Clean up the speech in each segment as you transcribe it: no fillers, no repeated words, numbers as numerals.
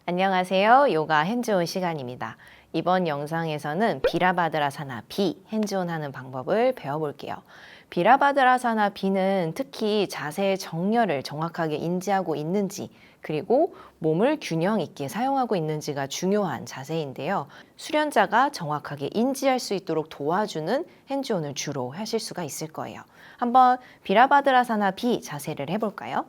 안녕하세요. 요가 핸즈온 시간입니다. 이번 영상에서는 비라바드라사나 비 핸즈온 하는 방법을 배워볼게요. 비라바드라사나 비는 특히 자세의 정렬을 정확하게 인지하고 있는지 그리고 몸을 균형 있게 사용하고 있는지가 중요한 자세인데요. 수련자가 정확하게 인지할 수 있도록 도와주는 핸즈온을 주로 하실 수가 있을 거예요. 한번 비라바드라사나 비 자세를 해볼까요?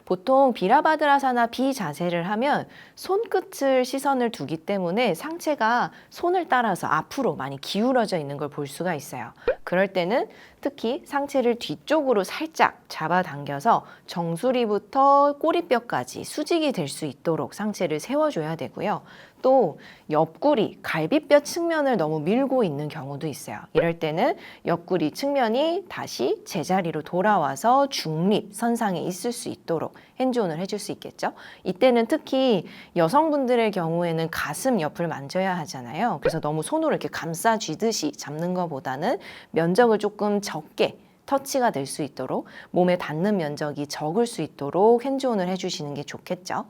보통 비라바드라사나 비 자세를 하면 손끝을 시선을 두기 때문에 상체가 손을 따라서 앞으로 많이 기울어져 있는 걸 볼 수가 있어요. 그럴 때는 특히 상체를 뒤쪽으로 살짝 잡아당겨서 정수리부터 꼬리뼈까지 수직이 될 수 있도록 상체를 세워줘야 되고요. 또 옆구리, 갈비뼈 측면을 너무 밀고 있는 경우도 있어요. 이럴 때는 옆구리 측면이 다시 제자리로 돌아와서 중립, 선상에 있을 수 있도록 핸즈온을 해줄 수 있겠죠. 이때는 특히 여성분들의 경우에는 가슴 옆을 만져야 하잖아요. 그래서 너무 손으로 이렇게 감싸 쥐듯이 잡는 것보다는 면적을 조금 적게 터치가 될 수 있도록 몸에 닿는 면적이 적을 수 있도록 핸즈온을 해주시는 게 좋겠죠.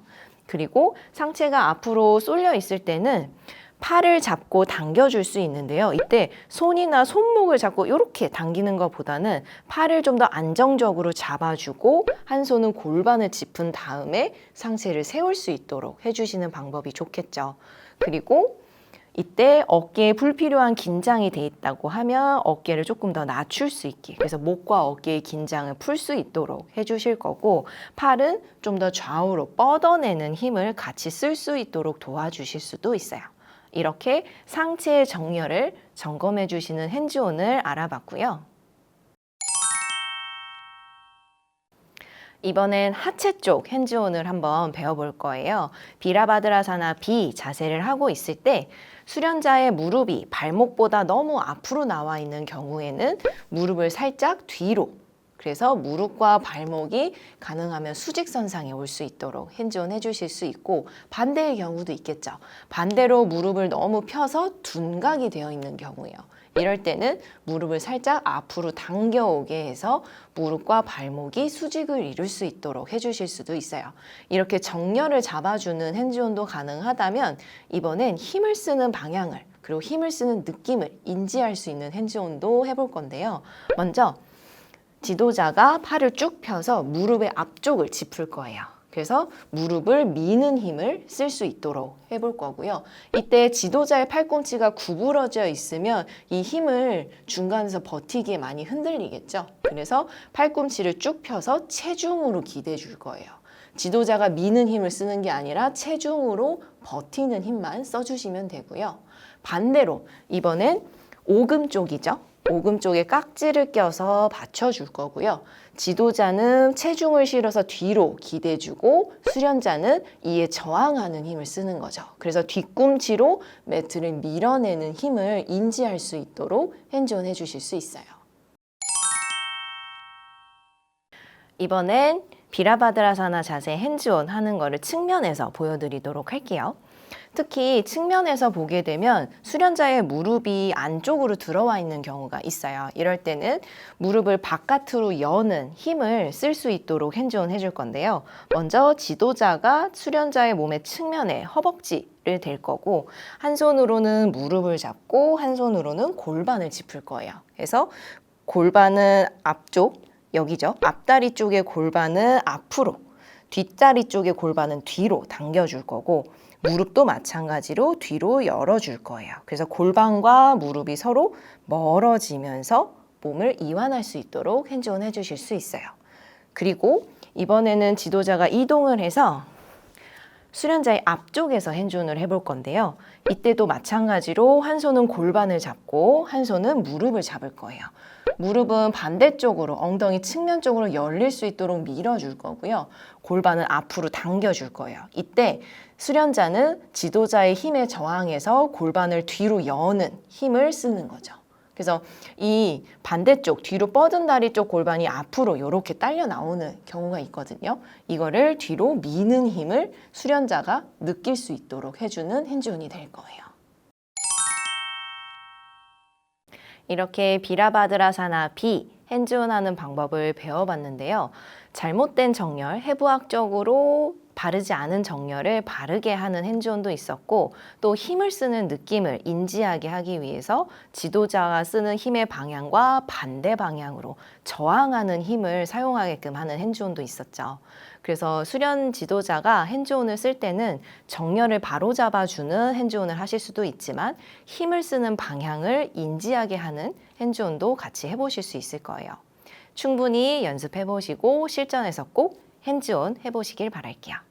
그리고 상체가 앞으로 쏠려 있을 때는 팔을 잡고 당겨줄 수 있는데요. 이때 손이나 손목을 잡고 이렇게 당기는 것보다는 팔을 좀 더 안정적으로 잡아주고 한 손은 골반을 짚은 다음에 상체를 세울 수 있도록 해주시는 방법이 좋겠죠. 그리고 이때 어깨에 불필요한 긴장이 돼 있다고 하면 어깨를 조금 더 낮출 수 있게, 그래서 목과 어깨의 긴장을 풀 수 있도록 해주실 거고, 팔은 좀 더 좌우로 뻗어내는 힘을 같이 쓸 수 있도록 도와주실 수도 있어요. 이렇게 상체의 정렬을 점검해 주시는 핸즈온을 알아봤고요. 이번엔 하체 쪽 핸즈온을 한번 배워볼 거예요. 비라바드라사나 비 자세를 하고 있을 때 수련자의 무릎이 발목보다 너무 앞으로 나와 있는 경우에는 무릎을 살짝 뒤로, 그래서 무릎과 발목이 가능하면 수직선상에 올 수 있도록 핸즈온 해주실 수 있고, 반대의 경우도 있겠죠. 반대로 무릎을 너무 펴서 둔각이 되어 있는 경우예요. 이럴 때는 무릎을 살짝 앞으로 당겨오게 해서 무릎과 발목이 수직을 이룰 수 있도록 해주실 수도 있어요. 이렇게 정렬을 잡아주는 핸즈온도 가능하다면 이번엔 힘을 쓰는 방향을, 그리고 힘을 쓰는 느낌을 인지할 수 있는 핸즈온도 해볼 건데요. 먼저 지도자가 팔을 쭉 펴서 무릎의 앞쪽을 짚을 거예요. 그래서 무릎을 미는 힘을 쓸 수 있도록 해볼 거고요. 이때 지도자의 팔꿈치가 구부러져 있으면 이 힘을 중간에서 버티기에 많이 흔들리겠죠. 그래서 팔꿈치를 쭉 펴서 체중으로 기대해 줄 거예요. 지도자가 미는 힘을 쓰는 게 아니라 체중으로 버티는 힘만 써주시면 되고요. 반대로 이번엔 오금 쪽이죠. 오금 쪽에 깍지를 껴서 받쳐줄 거고요. 지도자는 체중을 실어서 뒤로 기대주고 수련자는 이에 저항하는 힘을 쓰는 거죠. 그래서 뒤꿈치로 매트를 밀어내는 힘을 인지할 수 있도록 핸즈온 해주실 수 있어요. 이번엔 비라바드라사나 자세 핸즈온 하는 거를 측면에서 보여드리도록 할게요. 특히 측면에서 보게 되면 수련자의 무릎이 안쪽으로 들어와 있는 경우가 있어요. 이럴 때는 무릎을 바깥으로 여는 힘을 쓸 수 있도록 핸즈온 해줄 건데요. 먼저 지도자가 수련자의 몸의 측면에 허벅지를 댈 거고, 한 손으로는 무릎을 잡고 한 손으로는 골반을 짚을 거예요. 그래서 골반은 앞쪽, 여기죠. 앞다리 쪽의 골반은 앞으로, 뒷다리 쪽의 골반은 뒤로 당겨줄 거고, 무릎도 마찬가지로 뒤로 열어줄 거예요. 그래서 골반과 무릎이 서로 멀어지면서 몸을 이완할 수 있도록 핸즈온 해주실 수 있어요. 그리고 이번에는 지도자가 이동을 해서 수련자의 앞쪽에서 핸즈온을 해볼 건데요. 이때도 마찬가지로 한 손은 골반을 잡고 한 손은 무릎을 잡을 거예요. 무릎은 반대쪽으로 엉덩이 측면 쪽으로 열릴 수 있도록 밀어줄 거고요. 골반은 앞으로 당겨줄 거예요. 이때 수련자는 지도자의 힘에 저항해서 골반을 뒤로 여는 힘을 쓰는 거죠. 그래서 이 반대쪽 뒤로 뻗은 다리 쪽 골반이 앞으로 이렇게 딸려 나오는 경우가 있거든요. 이거를 뒤로 미는 힘을 수련자가 느낄 수 있도록 해주는 핸즈온이 될 거예요. 이렇게 비라바드라사나 비 핸즈온하는 방법을 배워봤는데요. 잘못된 정렬, 해부학적으로 바르지 않은 정렬을 바르게 하는 핸즈온도 있었고, 또 힘을 쓰는 느낌을 인지하게 하기 위해서 지도자가 쓰는 힘의 방향과 반대 방향으로 저항하는 힘을 사용하게끔 하는 핸즈온도 있었죠. 그래서 수련 지도자가 핸즈온을 쓸 때는 정렬을 바로잡아주는 핸즈온을 하실 수도 있지만 힘을 쓰는 방향을 인지하게 하는 핸즈온도 같이 해보실 수 있을 거예요. 충분히 연습해보시고 실전에서 꼭 핸즈온 해보시길 바랄게요.